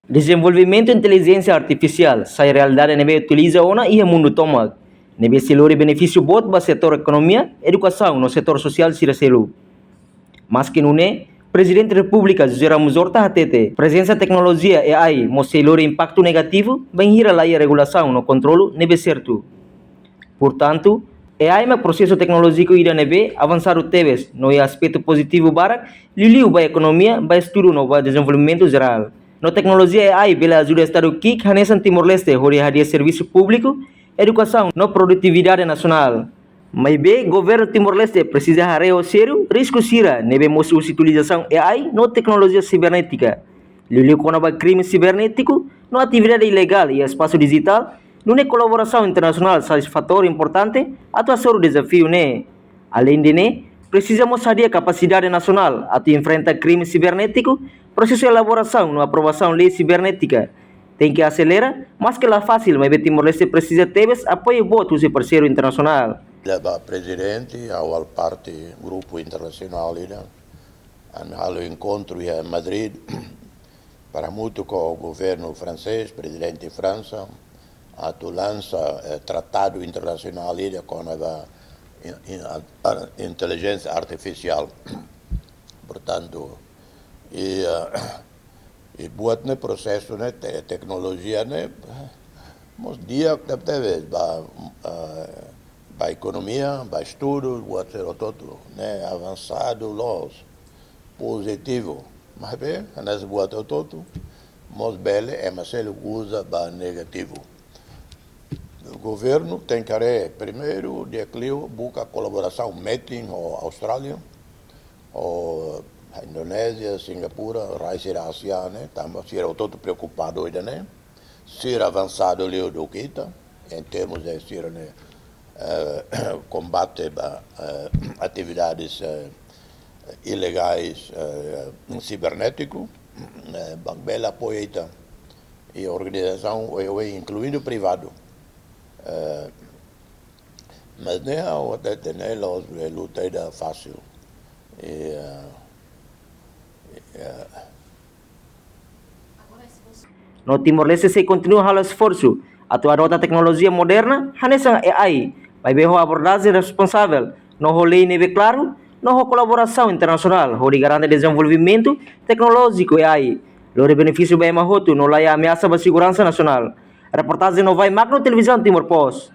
Desenvolvimento de inteligência artificial, sai realidade nebe utiliza ona e mundo toma. Nebe selori benefício bot ba setor economia, educação, no setor social sira selu. Mas que não é, Presidente da República José Ramos Horta hatete, presença tecnologia e AI, mo selori impacto negativo, bem hira lá a regulação no controlo nebe certo. Portanto, AI ma processo tecnológico ida nebe avançar o teves no aspecto positivo barak, liliu ba economia, ba estudo no ba desenvolvimento geral. No tecnologia AI bela ajuda Estado kik hanesan Timor-Leste hori hadia serviço público, educação no produtividade nacional. Mas bem, governo Timor-Leste precisa hareo sério risco sira nebe moço utilização AI no tecnologia cibernética. Liliu kona ba crime cibernético, no atividade ilegal e espaço digital, numa colaboração internacional é fator importante atuação o desafio né. Além de né, precisamos saber capacidade nacional a enfrentar crime cibernético, processo de elaboração na aprovação lei cibernética tem que acelerar, mas que lá fácil, mas Timor-Leste precisa ter apoio boto do parceiro internacional. Leva presidente ao parte grupo internacional ao encontro em Madrid para muito com o governo francês, presidente de França, a lança tratado internacional com a inteligência artificial. Portanto, e buat ne processo ne tecnologia ne mos dia deve ba economia, ba estudo, buat ser todo ne avançado los positivo. Mas bem, nesse buat todo mos bele é mas ele usa ba negativo. O governo tem que primeiro de Clio busca colaboração meeting ou Austrália ou Indonésia, Singapura, Raíssa Ásia, né? Estamos todo preocupado ainda, né? Ser avançado ali do Kita em termos de ser né? Combate atividades ilegais cibernético, bela apoio e organização, incluindo privado. Mas nem a ter luta ainda fácil. No Timor-Leste se continua a esforço atuar nota tecnologia moderna, hanesa AI, vai ver a abordagem responsável, no rolê neve claro, no colaboração internacional, onde garante desenvolvimento tecnológico e AI, lore benefício bem mahoto, no lá ameaça a segurança nacional. Reportagem no Vai Magno Televisão Timor Post.